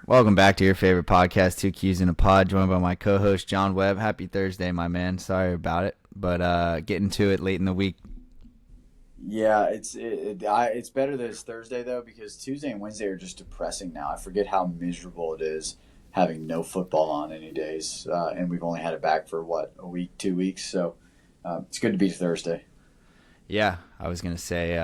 Welcome back to your favorite podcast, Two Q's in a Pod, joined by my co-host John Webb. Happy Thursday, my man. Sorry about it, but getting to it late in the week. Yeah, it's better that it's Thursday though because Tuesday and Wednesday are just depressing now. I forget how miserable it is having no football on any days, and we've only had it back for what, a week, 2 weeks. So it's good to be Thursday. Yeah, I was gonna say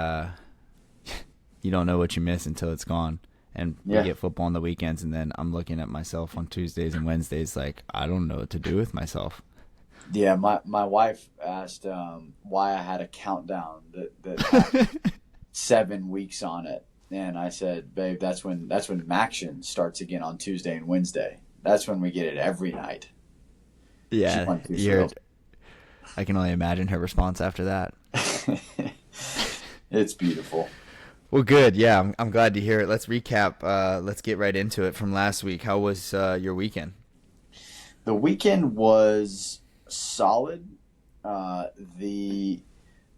you don't know what you miss until it's gone, and we Yeah, get football on the weekends, and then I'm looking at myself on Tuesdays and Wednesdays like I don't know what to do with myself. yeah. My wife asked why I had a countdown that had 7 weeks on it, and I said, "Babe, that's when Maction starts again on Tuesday and Wednesday. That's when we get it every night." She Yeah, wasn't too you're. thrilled. I can only imagine her response after that. It's beautiful. Well, good. Yeah, I'm glad to hear it. Let's recap. Let's get right into it from last week. How was your weekend? The weekend was solid. Uh, the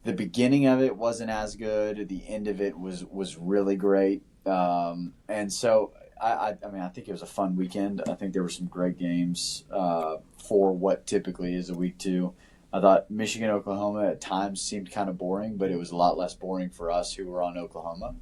the beginning of it wasn't as good. The end of it was really great. And so I mean I think it was a fun weekend. I think there were some great games for what typically is a week two. I thought Michigan Oklahoma at times seemed kind of boring, but it was a lot less boring for us who were on Oklahoma.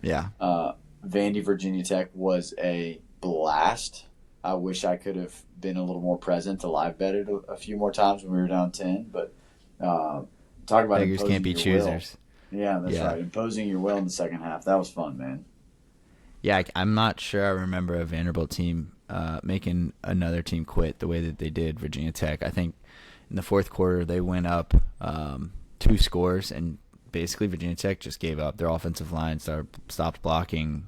Yeah. Uh, Vandy Virginia Tech was a blast. I wish I could have been a little more present to live bet it a few more times when we were down 10. But uh, talk about Beggars can't imposing be your will. choosers. Yeah, that's Yeah. right. Imposing your will in the second half. That was fun, man. Yeah, I'm not sure I remember a Vanderbilt team making another team quit the way that they did Virginia Tech. I think in the fourth quarter they went up 2 scores, and basically Virginia Tech just gave up. Their offensive line stopped blocking.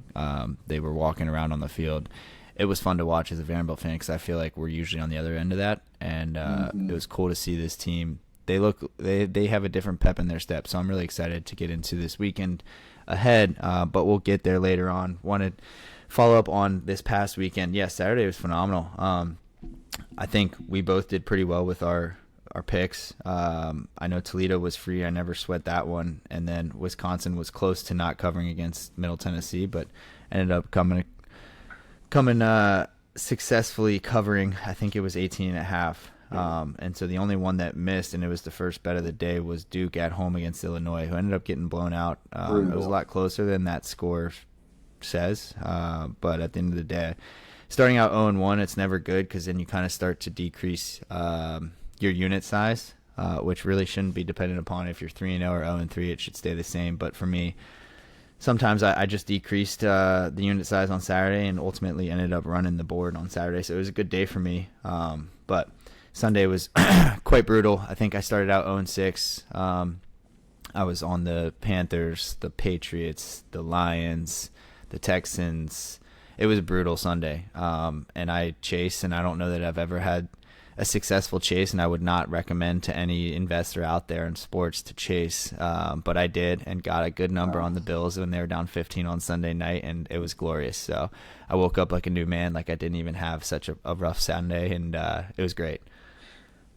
They were walking around on the field. It was fun to watch as a Vanderbilt fan because I feel like we're usually on the other end of that, and it Hmm. was cool to see this team. They have a different pep in their step, so I'm really excited to get into this weekend ahead. But we'll get there later on. Wanted to follow up on this past weekend. Yeah, Saturday was phenomenal. I think we both did pretty well with our picks. I know Toledo was free. I never sweat that one. And then Wisconsin was close to not covering against Middle Tennessee, but ended up coming successfully covering. I think it was 18 and a half. And so the only one that missed, and it was the first bet of the day, was Duke at home against Illinois, who ended up getting blown out. It was a Brutal. lot closer than that score says. But at the end of the day, starting out 0-1, it's never good because then you kind of start to decrease your unit size, which really shouldn't be dependent upon if you're 3-0 or 0-3. It should stay the same. But for me, sometimes I just decreased the unit size on Saturday and ultimately ended up running the board on Saturday. So it was a good day for me. But Sunday was quite brutal. I think I started out 0-6. I was on the Panthers, the Patriots, the Lions, the Texans. It was a brutal Sunday. And I chased, and I don't know that I've ever had a successful chase, and I would not recommend to any investor out there in sports to chase. But I did and got a good number on the Bills when they were down 15 on Sunday night, and it was glorious. So I woke up like a new man, like I didn't even have such a rough Sunday, and it was great.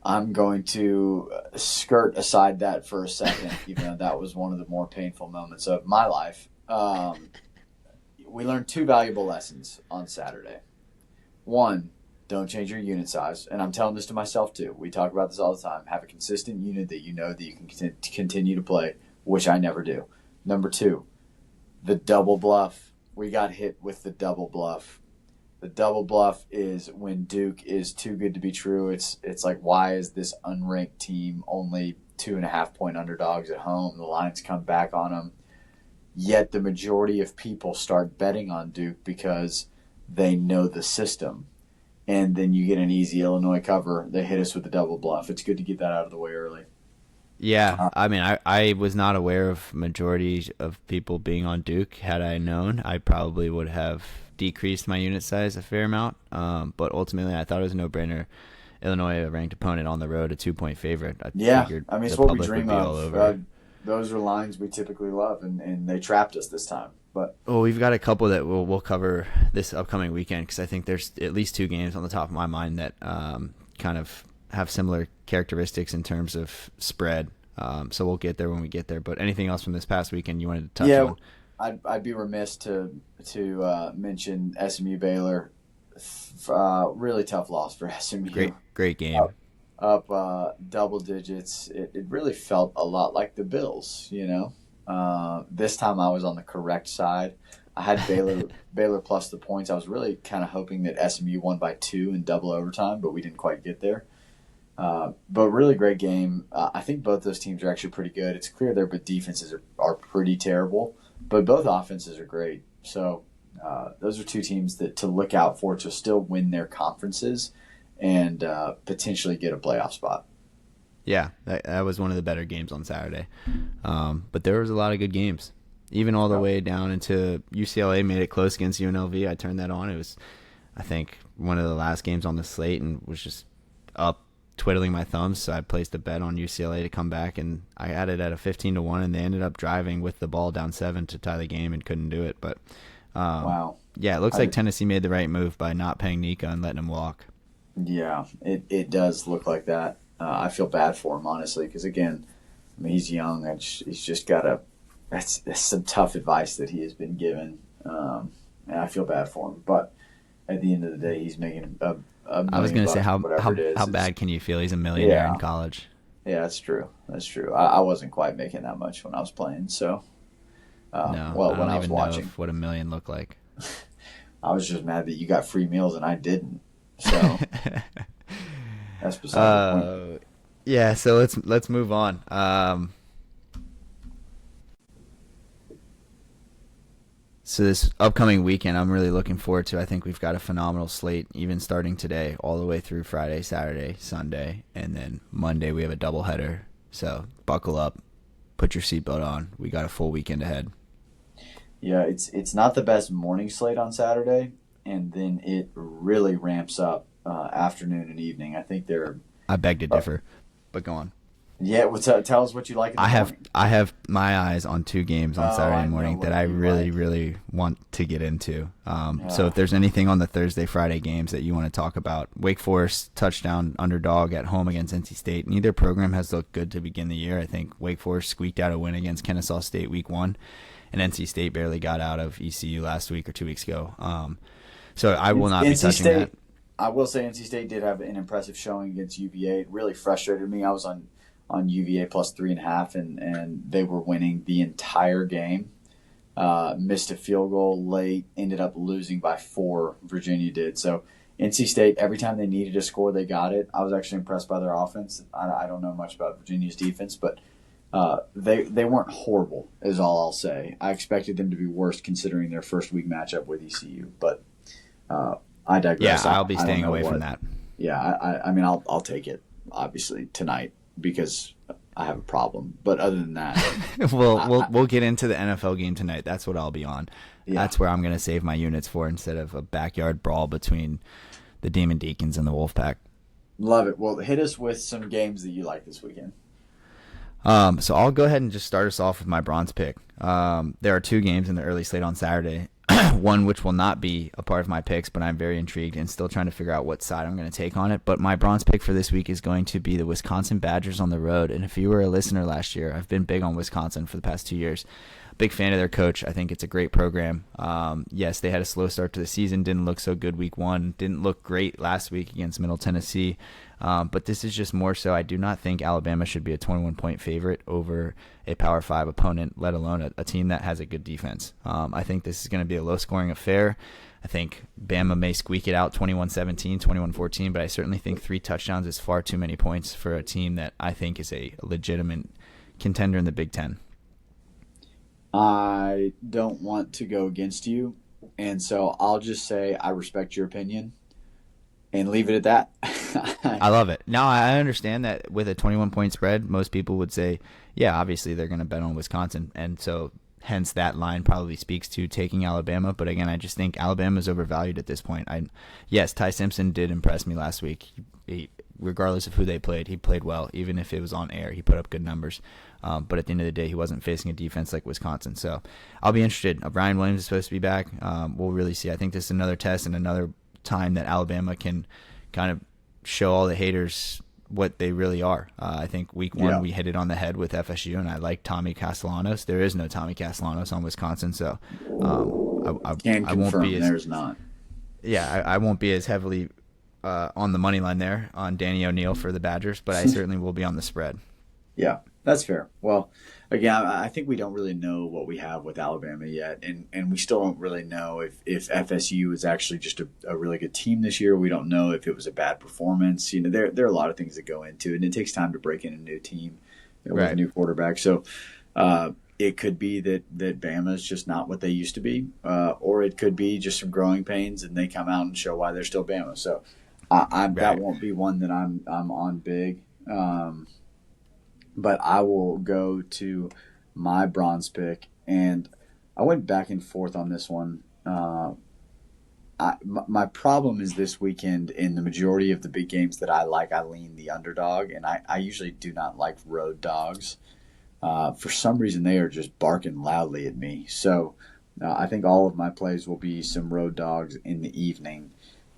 I'm going to skirt aside that for a second, even though that was one of the more painful moments of my life. We learned two valuable lessons on Saturday. One, don't change your unit size. And I'm telling this to myself too. We talk about this all the time. Have a consistent unit that you know that you can continue to play, which I never do. Number two, the double bluff. We got hit with the double bluff. The double bluff is when Duke is too good to be true. It's like, why is this unranked team only 2.5 point underdogs at home? The lines come back on them. Yet the majority of people start betting on Duke because they know the system. And then you get an easy Illinois cover. They hit us with the double bluff. It's good to get that out of the way early. Yeah, Uh, I mean, I was not aware of majority of people being on Duke. Had I known, I probably would have decreased my unit size a fair amount. But ultimately, I thought it was a no-brainer. Illinois, a ranked opponent on the road, a 2-point favorite. I yeah, figured I mean, it's the what we public would dream be all of. over. Those are lines we typically love, and they trapped us this time. But Well, we've got a couple that we'll cover this upcoming weekend because I think there's at least 2 games on the top of my mind that kind of have similar characteristics in terms of spread. So we'll get there when we get there. But anything else from this past weekend you wanted to touch yeah, on? I'd be remiss to mention SMU Baylor. Really tough loss for SMU. Great game. Up double digits. It really felt a lot like the Bills. This time I was on the correct side. I had Baylor plus the points. I was really kind of hoping that SMU won by 2 in double overtime, but we didn't quite get there. But really great game. I think both those teams are actually pretty good. It's clear their defenses are pretty terrible, but both offenses are great. So those are two teams that to look out for to still win their conferences and potentially get a playoff spot. Yeah, that was one of the better games on Saturday. But there was a lot of good games, even all the way down into UCLA made it close against UNLV. I turned that on. It was, I think, one of the last games on the slate and was just up twiddling my thumbs. So I placed a bet on UCLA to come back, and I had it at a 15-1, and they ended up driving with the ball down 7 to tie the game and couldn't do it. But wow. Yeah, it looks like Tennessee made the right move by not paying Nika and letting him walk. Yeah, it does look like that. I feel bad for him, honestly, because, again, I mean, he's young. And he's just got to – that's some tough advice that he has been given, and I feel bad for him. But at the end of the day, he's making a million. I was going to say, how bad can you feel? He's a millionaire in college. Yeah, that's true. That's true. I wasn't quite making that much when I was playing, so no, well, I when don't I was even watching. know what $1 million looked like. I was just mad that you got free meals and I didn't. So that's beside the point. Yeah, so let's move on. So this upcoming weekend, I'm really looking forward to. I think we've got a phenomenal slate, even starting today, all the way through Friday, Saturday, Sunday, and then Monday we have a doubleheader. So buckle up, put your seatbelt on. We got a full weekend ahead. Yeah, it's not the best morning slate on Saturday, and then it really ramps up afternoon and evening. I think they're. I beg to differ, but go on. Yeah, tell us what you like. I have my eyes on 2 games on Saturday morning that I really want to get into. So if there's anything on the Thursday, Friday games that you want to talk about, Wake Forest touchdown underdog at home against NC State. Neither program has looked good to begin the year. I think Wake Forest squeaked out a win against Kennesaw State week 1, and NC State barely got out of ECU last week or 2 weeks ago. So I will not be touching that. I will say NC State did have an impressive showing against UVA. It really frustrated me. I was on UVA plus 3.5, and they were winning the entire game. Missed a field goal late, ended up losing by 4. Virginia did. So NC State, every time they needed a score, they got it. I was actually impressed by their offense. I don't know much about Virginia's defense, but they weren't horrible, is all I'll say. I expected them to be worse considering their first week matchup with ECU, but I digress. Yeah, I'll be staying away from that. Yeah, I mean, I'll take it, obviously, tonight, because I have a problem. But other than that, we'll get into the NFL game tonight. That's what I'll be on. Yeah. That's where I'm going to save my units for, instead of a backyard brawl between the Demon Deacons and the Wolfpack. Love it. Well, hit us with some games that you like this weekend. So I'll go ahead and just start us off with my bronze pick. There are 2 games in the early slate on Saturday. One which will not be a part of my picks, but I'm very intrigued and still trying to figure out what side I'm going to take on it. But my bronze pick for this week is going to be the Wisconsin Badgers on the road. And if you were a listener last year, I've been big on Wisconsin for the past 2 years. Big fan of their coach. I think it's a great program. Yes, they had a slow start to the season. Didn't look so good week 1. Didn't look great last week against Middle Tennessee. But this is just more so. I do not think Alabama should be a 21-point favorite over a Power 5 opponent, let alone a team that has a good defense. I think this is going to be a low-scoring affair. I think Bama may squeak it out 21-17, 21-14, but I certainly think 3 touchdowns is far too many points for a team that I think is a legitimate contender in the Big Ten. I don't want to go against you, and so I'll just say I respect your opinion and leave it at that. I love it. Now, I understand that with a 21-point spread, most people would say, yeah, obviously they're going to bet on Wisconsin, and so hence that line probably speaks to taking Alabama. But again, I just think Alabama's overvalued at this point. Yes, Ty Simpson did impress me last week. Regardless of who they played, he played well. Even if it was on air, he put up good numbers. But at the end of the day, he wasn't facing a defense like Wisconsin. So I'll be interested. Brian Williams is supposed to be back. We'll really see. I think this is another test and another time that Alabama can kind of show all the haters what they really are. I think week one Yeah. we hit it on the head with FSU, and I like Tommy Castellanos. There is no Tommy Castellanos on Wisconsin, so Can I won't be confirm as there's not. I won't be as heavily on the money line there on Danny O'Neil for the Badgers, but I certainly will be on the spread. Yeah, that's fair. Well, again, I think we don't really know what we have with Alabama yet, and we still don't really know if FSU is actually just a really good team this year. We don't know if it was a bad performance. There are a lot of things that go into it, and it takes time to break in a new team with a new quarterback. So it could be that Bama is just not what they used to be, or it could be just some growing pains, and they come out and show why they're still Bama. So that won't be one that I'm on big. But I will go to my bronze pick, and I went back and forth on this one. My problem is this weekend in the majority of the big games that I like, I lean the underdog, and I usually do not like road dogs. For some reason, they are just barking loudly at me. So I think all of my plays will be some road dogs in the evening.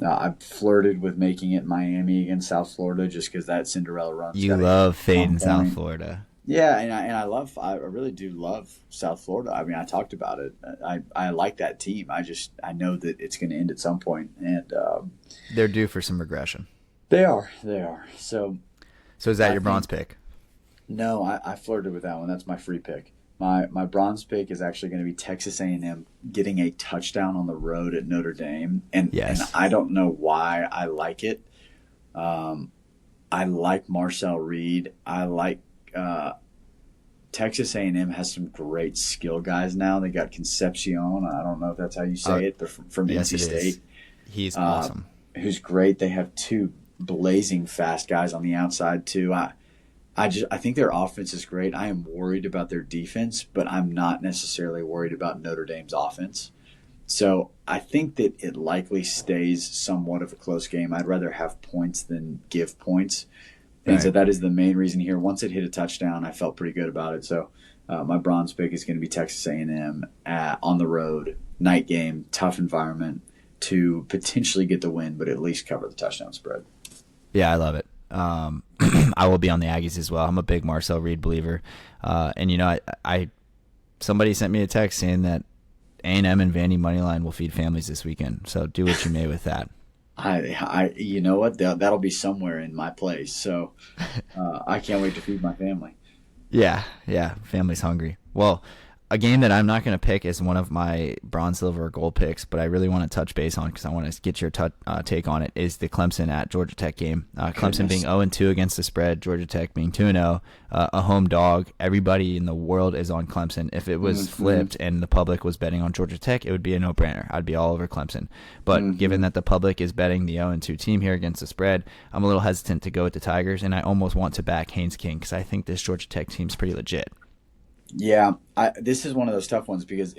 I've flirted with making it Miami against South Florida just because that Cinderella run. You love fading South Florida. Yeah, and I really do love South Florida. I mean, I talked about it. I like that team. I know that it's going to end at some point, and they're due for some regression. They are. So is that your bronze pick? No, I flirted with that one. That's my free pick. My bronze pick is actually going to be Texas A&M getting a touchdown on the road at Notre Dame, and I don't know why I like it. I like Marcel Reed. I like Texas A&M has some great skill guys now. They got Concepcion. I don't know if that's how you say it. They're from NC State. He's awesome. Who's great. They have two blazing fast guys on the outside too. I think their offense is great. I am worried about their defense, but I'm not necessarily worried about Notre Dame's offense. So I think that it likely stays somewhat of a close game. I'd rather have points than give points. And so that is the main reason here. Once it hit a touchdown, I felt pretty good about it. So my bronze pick is going to be Texas A&M on the road, night game, tough environment to potentially get the win, but at least cover the touchdown spread. Yeah, I love it. I will be on the Aggies as well. I'm a big Marcel Reed believer. And, I somebody sent me a text saying that A&M and Vandy Moneyline will feed families this weekend. So do what you may with that. You know what? That'll be somewhere in my place. So I can't wait to feed my family. Yeah. Family's hungry. Well, a game that I'm not going to pick is one of my bronze, silver, or gold picks, but I really want to touch base on because I want to get your take on it, is the Clemson at Georgia Tech game. Clemson being 0-2 against the spread, Georgia Tech being 2-0, a home dog. Everybody in the world is on Clemson. If it was flipped and the public was betting on Georgia Tech, it would be a no-brainer. I'd be all over Clemson. But given that the public is betting the 0-2 team here against the spread, I'm a little hesitant to go with the Tigers, and I almost want to back Haynes King because I think this Georgia Tech team's pretty legit. Yeah, this is one of those tough ones because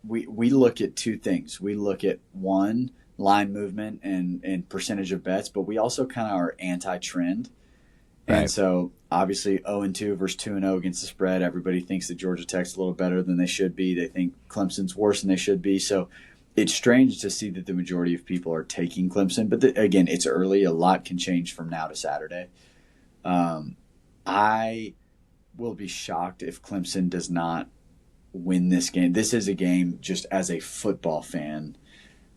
we look at two things. We look at one, line movement and percentage of bets, but we also kind of are anti-trend. Right. And so obviously 0-2 versus 2-0 against the spread. Everybody thinks that Georgia Tech's a little better than they should be. They think Clemson's worse than they should be. So it's strange to see that the majority of people are taking Clemson. But again, it's early. A lot can change from now to Saturday. I will be shocked if Clemson does not win this game. This is a game just as a football fan.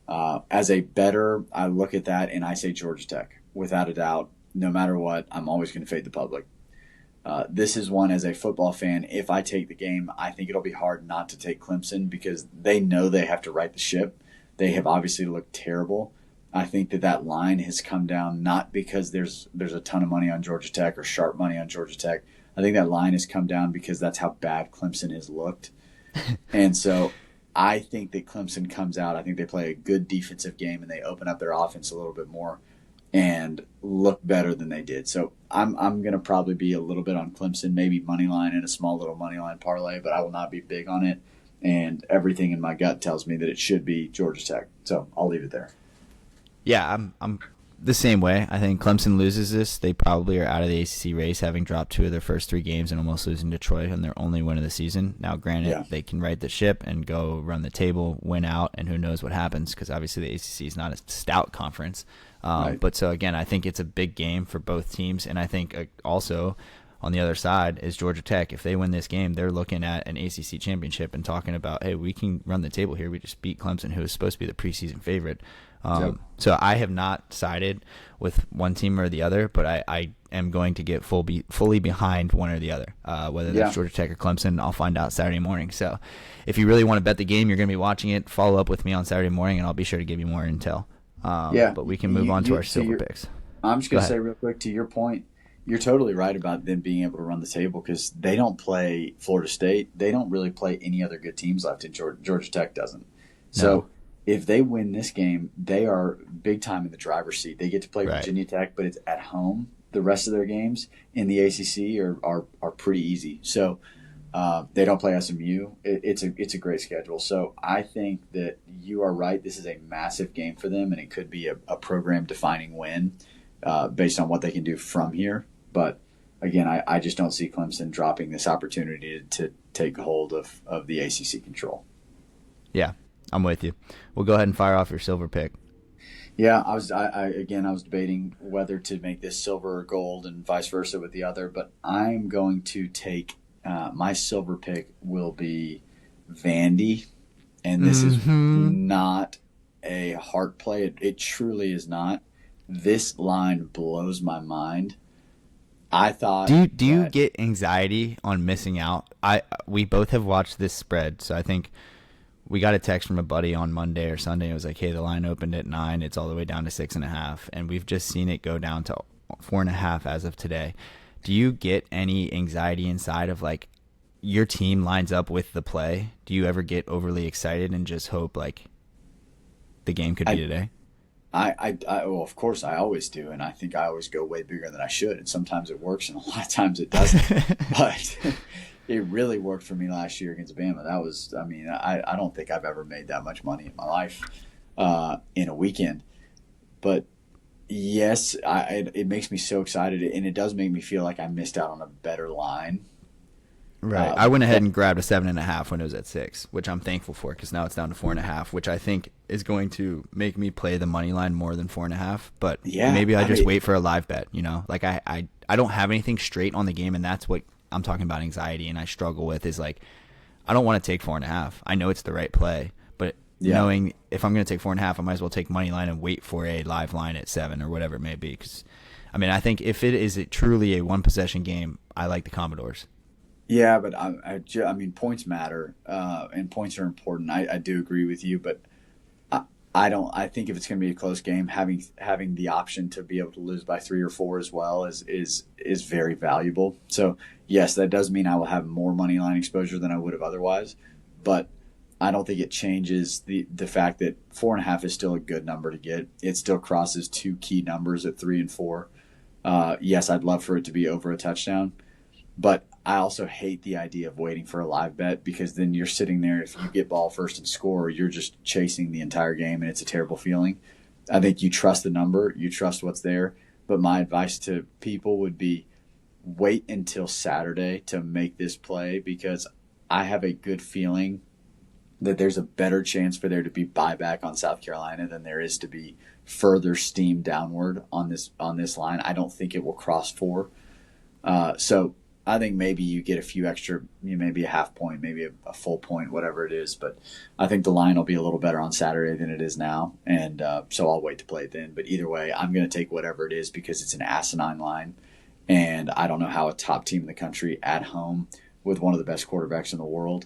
As a bettor, I look at that and I say Georgia Tech. Without a doubt, no matter what, I'm always going to fade the public. This is one as a football fan. If I take the game, I think it'll be hard not to take Clemson because they know they have to right the ship. They have obviously looked terrible. I think that line has come down not because there's a ton of money on Georgia Tech or sharp money on Georgia Tech. I think that line has come down because that's how bad Clemson has looked. And so I think that Clemson comes out. I think they play a good defensive game and they open up their offense a little bit more and look better than they did. So I'm going to probably be a little bit on Clemson, maybe money line and a small little money line parlay, but I will not be big on it. And everything in my gut tells me that it should be Georgia Tech. So I'll leave it there. Yeah, I'm the same way. I think Clemson loses this, they probably are out of the ACC race, having dropped 2 of their first 3 games and almost losing to Troy on their only win of the season. Now, granted, they can right the ship and go run the table, win out, and who knows what happens, because obviously the ACC is not a stout conference. Right. But so, again, I think it's a big game for both teams, and I think also on the other side is Georgia Tech. If they win this game, they're looking at an ACC championship and talking about, hey, we can run the table here. We just beat Clemson, who is supposed to be the preseason favorite. So I have not sided with one team or the other, but I am going to get fully behind one or the other. Whether that's Georgia Tech or Clemson, I'll find out Saturday morning. So if you really want to bet the game, you're going to be watching it, follow up with me on Saturday morning, and I'll be sure to give you more intel. But we can move on to our silver picks. I'm just going to say real quick, to your point, you're totally right about them being able to run the table, because they don't play Florida State. They don't really play any other good teams left, and Georgia Tech doesn't. So if they win this game, they are big time in the driver's seat. They get to play Virginia Tech, but it's at home. The rest of their games in the ACC are pretty easy. So they don't play SMU. It's a great schedule. So I think that you are right. This is a massive game for them, and it could be a program-defining win based on what they can do from here. But again, I just don't see Clemson dropping this opportunity to take hold of the ACC control. Yeah, I'm with you. We'll go ahead and fire off your silver pick. Yeah, I was debating whether to make this silver or gold and vice versa with the other, but I'm going to take my silver pick will be Vandy, and this is not a heart play. It truly is not. This line blows my mind. I thought. Do you get anxiety on missing out? We both have watched this spread, so I think we got a text from a buddy on Monday or Sunday. It was like, hey, the line opened at 9. It's all the way down to 6.5. And we've just seen it go down to 4.5 as of today. Do you get any anxiety inside of, like, your team lines up with the play? Do you ever get overly excited and just hope, like, the game could be today? Well, of course, I always do. And I think I always go way bigger than I should. And sometimes it works and a lot of times it doesn't. But it really worked for me last year against Bama. That was, I don't think I've ever made that much money in my life in a weekend. But yes, it makes me so excited, and it does make me feel like I missed out on a better line. Right. I went ahead and grabbed a 7.5 when it was at 6, which I'm thankful for, because now it's down to 4.5, which I think is going to make me play the money line more than 4.5. But maybe I just wait for a live bet. Like I don't have anything straight on the game, and that's what I'm talking about anxiety, and I struggle with is, like, I don't want to take 4.5. I know it's the right play, but knowing if I'm going to take 4.5, I might as well take money line and wait for a live line at 7 or whatever it may be. Because, I think if it is truly a one possession game, I like the Commodores. Yeah, but I mean, points matter, and points are important. I do agree with you, but I think if it's going to be a close game, having the option to be able to lose by 3 or 4 as well is very valuable. So yes, that does mean I will have more money line exposure than I would have otherwise, but I don't think it changes the fact that 4.5 is still a good number to get. It still crosses 2 key numbers at 3 and 4. Yes, I'd love for it to be over a touchdown, but I also hate the idea of waiting for a live bet, because then you're sitting there. If you get ball first and score, you're just chasing the entire game, and it's a terrible feeling. I think you trust the number, you trust what's there. But my advice to people would be wait until Saturday to make this play, because I have a good feeling that there's a better chance for there to be buyback on South Carolina than there is to be further steam downward on this line. I don't think it will cross 4. So I think maybe you get a few extra, maybe a half point, maybe a full point, whatever it is. But I think the line will be a little better on Saturday than it is now. And so I'll wait to play it then. But either way, I'm going to take whatever it is, because it's an asinine line. And I don't know how a top team in the country at home with one of the best quarterbacks in the world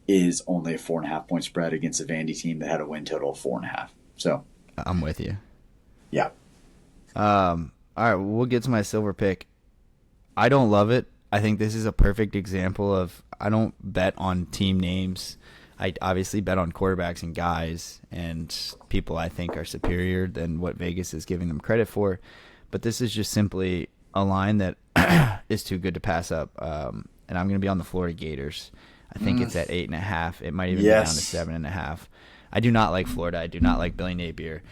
is only a 4.5 point spread against a Vandy team that had a win total of 4.5. So I'm with you. Yeah. All right, we'll get to my silver pick. I don't love it. I think this is a perfect example of, I don't bet on team names. I obviously bet on quarterbacks and guys and people I think are superior than what Vegas is giving them credit for. But this is just simply a line that is too good to pass up. And I'm going to be on the Florida Gators. I think it's at 8.5. It might even be down to 7.5. I do not like Florida. I do not like Billy Napier.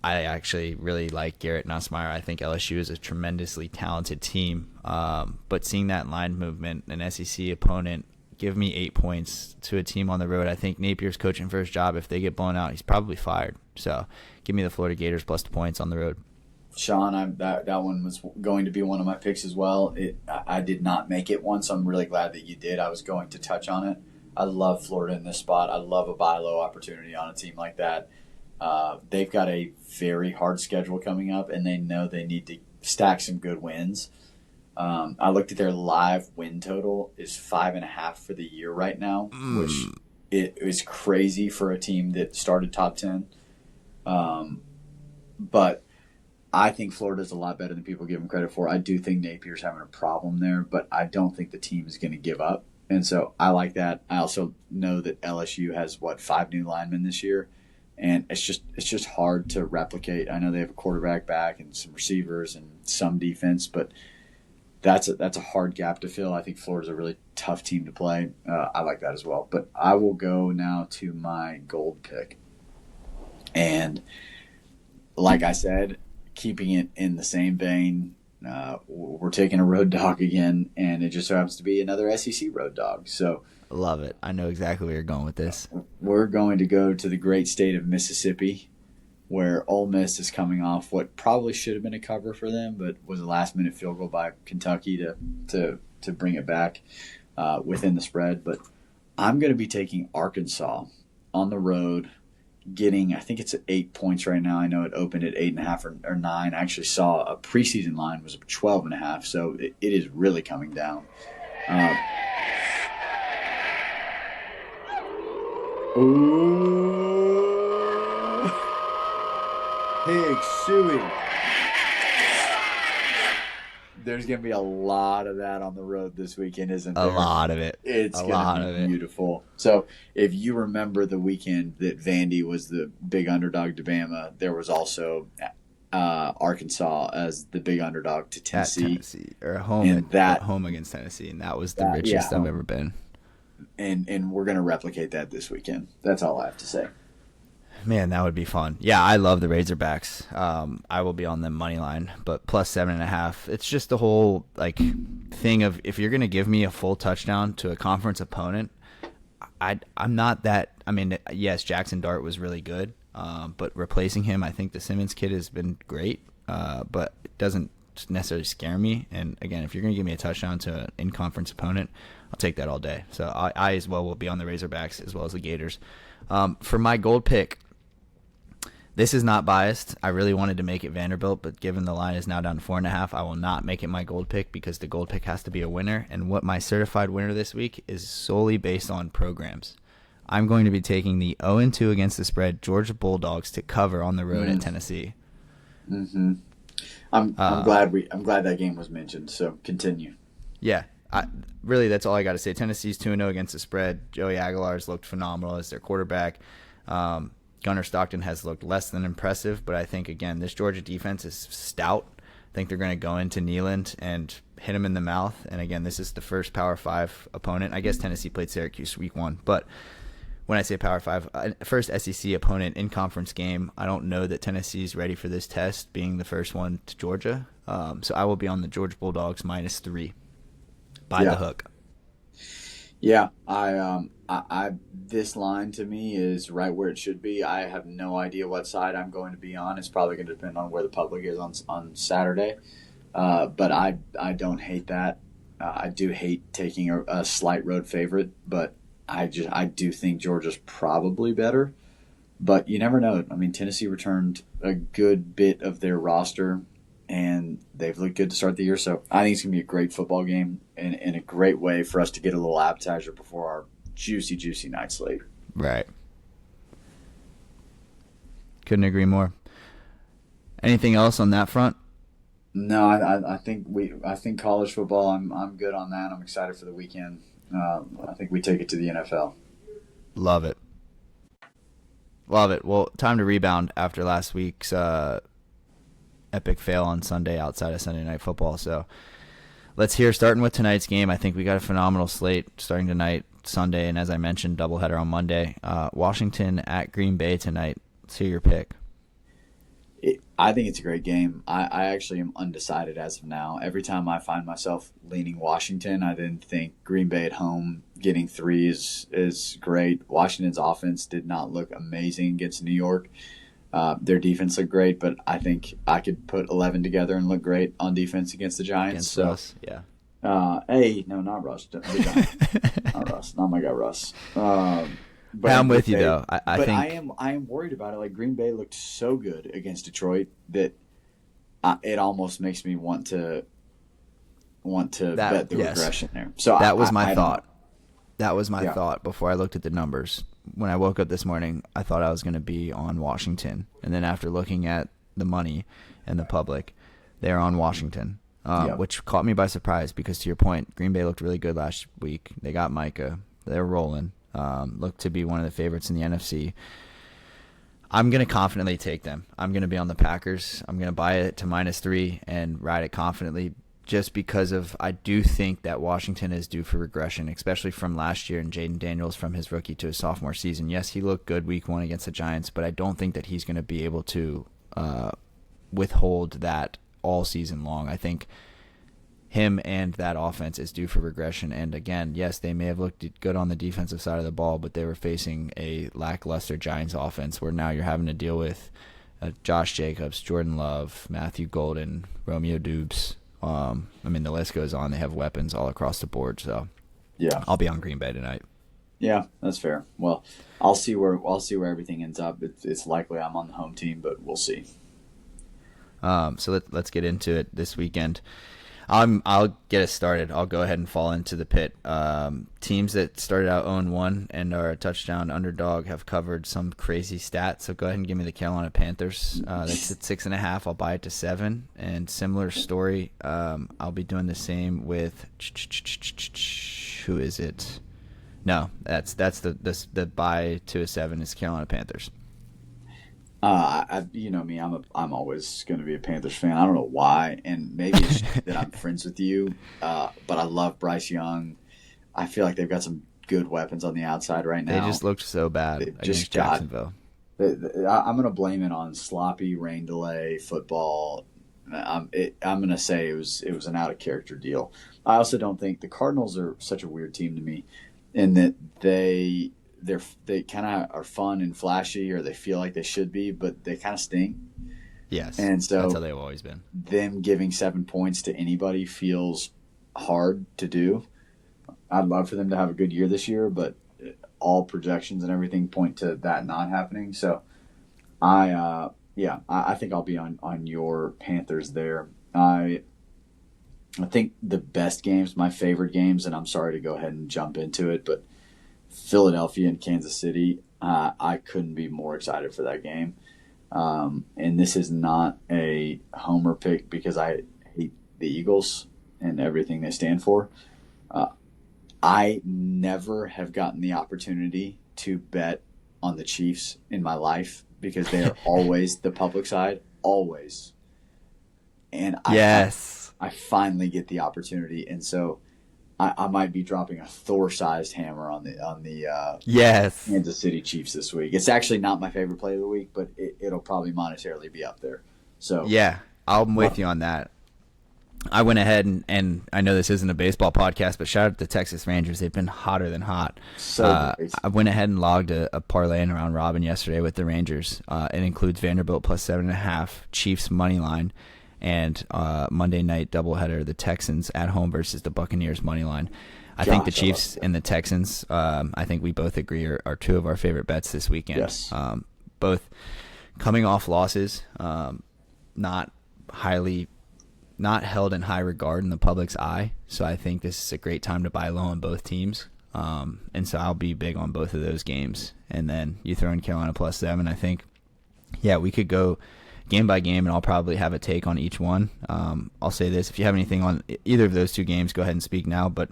I actually really like Garrett Nussmeier. I think LSU is a tremendously talented team. But seeing that line movement, an SEC opponent, give me 8 points to a team on the road. I think Napier's coaching for his job. If they get blown out, he's probably fired. So give me the Florida Gators plus the points on the road. Sean, that one was going to be one of my picks as well. I did not make it one, so I'm really glad that you did. I was going to touch on it. I love Florida in this spot. I love a buy low opportunity on a team like that. They've got a very hard schedule coming up, and they know they need to stack some good wins. I looked at their live win total is 5.5 for the year right now, which it is crazy for a team that started top 10. But I think Florida's a lot better than people give them credit for. I do think Napier's having a problem there, but I don't think the team is going to give up. And so I like that. I also know that LSU has, 5 new linemen this year, and it's just hard to replicate. I know they have a quarterback back and some receivers and some defense, but that's a hard gap to fill. I think Florida's a really tough team to play. I like that as well. But I will go now to my gold pick. And like I said, keeping it in the same vein, we're taking a road dog again, and it just so happens to be another SEC road dog. So Love it. I know exactly where you're going with this. We're going to go to the great state of Mississippi, where Ole Miss is coming off what probably should have been a cover for them, but was a last-minute field goal by Kentucky to bring it back within the spread. But I'm going to be taking Arkansas on the road, getting, I think it's at 8 points right now. I know it opened at 8.5 or 9. I actually saw a preseason line was 12.5, so it is really coming down. Ooh. Pig suey. There's going to be a lot of that on the road this weekend, isn't there? A lot of it. It's going to be beautiful. So if you remember the weekend that Vandy was the big underdog to Bama, there was also Arkansas as the big underdog to Tennessee. Or home against Tennessee, and that was the richest I've ever been. And we're going to replicate that this weekend. That's all I have to say. Man, that would be fun. Yeah, I love the Razorbacks. I will be on them money line, but plus 7.5. It's just the whole thing of, if you're going to give me a full touchdown to a conference opponent, I'm not that. I mean, yes, Jackson Dart was really good, but replacing him, I think the Simmons kid has been great, but it doesn't necessarily scare me. And again, if you're going to give me a touchdown to an in-conference opponent, I'll take that all day. So I as well will be on the Razorbacks as well as the Gators. For my gold pick, this is not biased. I really wanted to make it Vanderbilt, but given the line is now down to 4.5, I will not make it my gold pick because the gold pick has to be a winner. And what my certified winner this week is solely based on programs. I'm going to be taking the 0-2 against the spread Georgia Bulldogs to cover on the road at Tennessee. Mm-hmm. I'm glad that game was mentioned. So continue. Yeah. Really, that's all I got to say. Tennessee's 2-0 against the spread. Joey Aguilar's looked phenomenal as their quarterback. Gunnar Stockton has looked less than impressive, but I think, again, this Georgia defense is stout. I think they're going to go into Neyland and hit him in the mouth. And, again, this is the first Power 5 opponent. I guess Tennessee played Syracuse week 1. But when I say Power 5, first SEC opponent in conference game, I don't know that Tennessee's ready for this test, being the first one to Georgia. So I will be on the Georgia Bulldogs -3 by the hook. Yeah, I this line to me is right where it should be. I have no idea what side I'm going to be on. It's probably going to depend on where the public is on Saturday. But I don't hate that. I do hate taking a slight road favorite, but I do think Georgia's probably better. But you never know. I mean, Tennessee returned a good bit of their roster, and they've looked good to start the year. So I think it's going to be a great football game and a great way for us to get a little appetizer before our juicy, juicy night slate. Right. Couldn't agree more. Anything else on that front? No, I think college football, I'm good on that. I'm excited for the weekend. I think we take it to the NFL. Love it. Love it. Well, time to rebound after last week's epic fail on Sunday outside of Sunday Night Football. So let's hear, starting with tonight's game. I think we got a phenomenal slate starting tonight, Sunday, and as I mentioned, doubleheader on Monday. Washington at Green Bay tonight. Let's hear your pick. I think it's a great game. I actually am undecided as of now. Every time I find myself leaning Washington, I then think Green Bay at home getting three is great. Washington's offense did not look amazing against New York. Their defense looked great, but I think I could put 11 together and look great on defense against the Giants. Against Russ, yeah. No, not Russ. The Giants. Not Russ. Not my guy Russ. But I'm with you though. I think I am worried about it. Like Green Bay looked so good against Detroit that it almost makes me want to bet the regression there. So that was my thought. That was my thought before I looked at the numbers. When I woke up this morning, I thought I was going to be on Washington, and then after looking at the money and the public, they're on Washington, which caught me by surprise because, to your point, Green Bay looked really good last week. They got Micah. They're rolling. Look to be one of the favorites in the NFC. I'm going to confidently take them. I'm going to be on the Packers. I'm going to buy it to -3 and ride it confidently just because I do think that Washington is due for regression, especially from last year and Jaden Daniels from his rookie to his sophomore season. Yes, he looked good week 1 against the Giants, but I don't think that he's going to be able to withhold that all season long. I think him and that offense is due for regression. And again, yes, they may have looked good on the defensive side of the ball, but they were facing a lackluster Giants offense where now you're having to deal with Josh Jacobs, Jordan Love, Matthew Golden, Romeo Dubes. The list goes on. They have weapons all across the board. So yeah, I'll be on Green Bay tonight. Yeah, that's fair. Well, I'll see where everything ends up. It's likely I'm on the home team, but we'll see. So let's get into it this weekend. I'll get us started. I'll go ahead and fall into the pit. Teams that started out 0-1 and are a touchdown underdog have covered some crazy stats. So go ahead and give me the Carolina Panthers. That's at 6.5. I'll buy it to 7. And similar story. I'll be doing the same with who is it? No, that's the buy to a 7 is Carolina Panthers. You know me, I'm always going to be a Panthers fan. I don't know why, and maybe it's that I'm friends with you, but I love Bryce Young. I feel like they've got some good weapons on the outside right now. They just looked so bad against Jacksonville. I'm going to blame it on sloppy rain delay football. I'm going to say it was an out of character deal. I also don't think the Cardinals are such a weird team to me, in that they kind of are fun and flashy, or they feel like they should be, but they kind of sting. Yes, and so that's how they've always been. Them giving 7 points to anybody feels hard to do. I'd love for them to have a good year this year, but all projections and everything point to that not happening. So I think I'll be on your Panthers there. I think the best games, my favorite games, and I'm sorry to go ahead and jump into it, but Philadelphia and Kansas City, I couldn't be more excited for that game. And this is not a homer pick because I hate the Eagles and everything they stand for. I never have gotten the opportunity to bet on the Chiefs in my life because they are always the public side, always. And I finally get the opportunity, and so I might be dropping a Thor-sized hammer on the Kansas City Chiefs this week. It's actually not my favorite play of the week, but it'll probably monetarily be up there. So yeah, I'm with you on that. I went ahead and I know this isn't a baseball podcast, but shout out to the Texas Rangers. They've been hotter than hot. So I went ahead and logged a parlay in around Robin yesterday with the Rangers. It includes Vanderbilt plus 7.5, Chiefs money line, and Monday night doubleheader, the Texans at home versus the Buccaneers money line. I think the Chiefs and the Texans, I think we both agree, are two of our favorite bets this weekend. Yes. Both coming off losses, not held in high regard in the public's eye. So I think this is a great time to buy low on both teams. And so I'll be big on both of those games. And then you throw in Carolina plus 7. I think, we could go game by game, and I'll probably have a take on each one. I'll say this. If you have anything on either of those two games, go ahead and speak now. But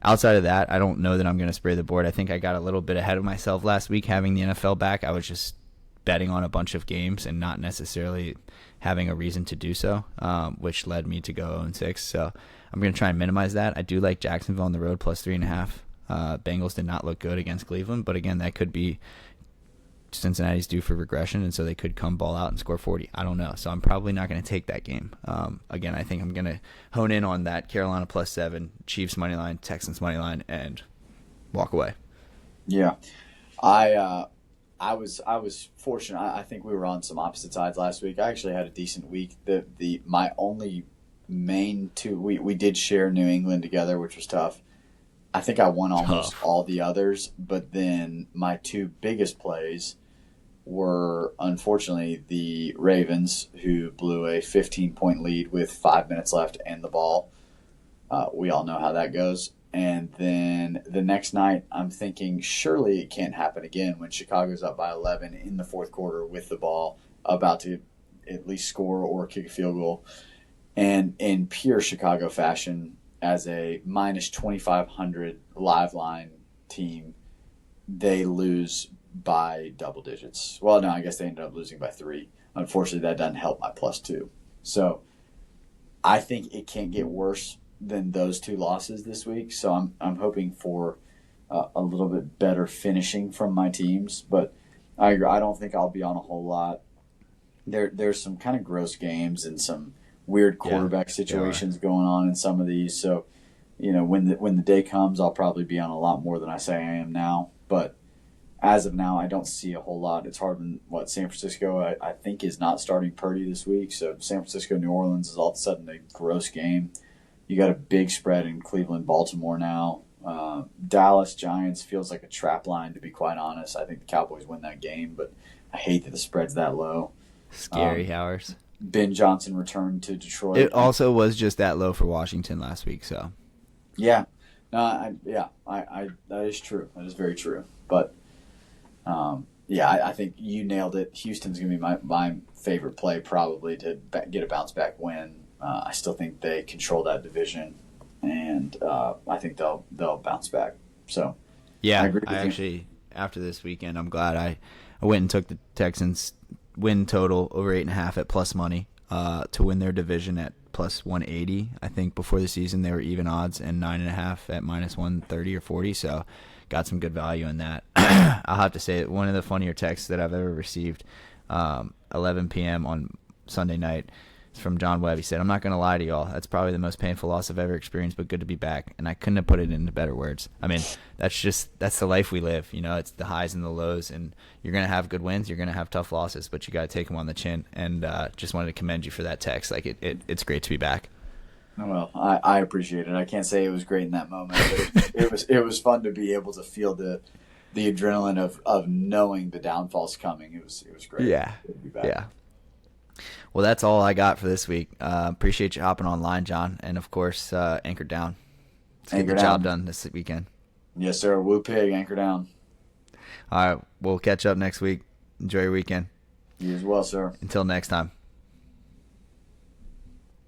outside of that, I don't know that I'm going to spray the board. I think I got a little bit ahead of myself last week having the NFL back. I was just betting on a bunch of games and not necessarily having a reason to do so, which led me to go 0-6. So I'm going to try and minimize that. I do like Jacksonville on the road plus 3.5. Bengals did not look good against Cleveland, but again, that could be Cincinnati's due for regression, and so they could come ball out and score 40. I don't know. So I'm probably not going to take that game. Again, I think I'm going to hone in on that Carolina +7, Chiefs money line, Texans money line, and walk away. Yeah. I was fortunate. I think we were on some opposite sides last week. I actually had a decent week. My only main two, we did share New England together, which was tough. I think I won almost all the others, but then my two biggest plays were, unfortunately, the Ravens, who blew a 15-point lead with 5 minutes left and the ball. We all know how that goes. And then the next night, I'm thinking, surely it can't happen again when Chicago's up by 11 in the fourth quarter with the ball, about to at least score or kick a field goal. And in pure Chicago fashion, as a minus 2,500 live line team, they lose by double digits. Well, no, I guess they ended up losing by 3. Unfortunately, that doesn't help my +2. So I think it can't get worse than those two losses this week. So I'm hoping for a little bit better finishing from my teams. But I don't think I'll be on a whole lot. There's some kind of gross games and some weird quarterback situations going on in some of these. So, when the day comes, I'll probably be on a lot more than I say I am now. But as of now, I don't see a whole lot. It's hard when San Francisco, I think, is not starting Purdy this week. So San Francisco, New Orleans is all of a sudden a gross game. You got a big spread in Cleveland, Baltimore now. Dallas Giants feels like a trap line, to be quite honest. I think the Cowboys win that game, but I hate that the spread's that low. Scary hours. Ben Johnson returned to Detroit. It also was just that low for Washington last week. So yeah, that is true. That is very true. But I think you nailed it. Houston's going to be my favorite play probably to get a bounce back win. I still think they control that division, and I think they'll bounce back. So yeah, I agree with you. Actually, after this weekend, I'm glad I went and took the Texans win total over 8.5 at plus money to win their division at plus 180. I think before the season they were even odds, and 9.5 at minus 130 or 40. So got some good value in that. I'll have to say that one of the funnier texts that I've ever received, 11 p.m. on Sunday night, from John Webb. He said, "I'm not going to lie to y'all. That's probably the most painful loss I've ever experienced, but good to be back." And I couldn't have put it into better words. I mean, that's the life we live. It's the highs and the lows, and you're going to have good wins. You're going to have tough losses, but you got to take them on the chin. And just wanted to commend you for that text. Like it's great to be back. Well, I appreciate it. I can't say it was great in that moment, but it was fun to be able to feel the adrenaline of knowing the downfall's coming. It was great. Yeah. To be back. Yeah. Well, that's all I got for this week. Appreciate you hopping online, John. And, of course, Anchor Down. Let's get the job done this weekend. Yes, sir. Woo pig, Anchor Down. All right. We'll catch up next week. Enjoy your weekend. You as well, sir. Until next time.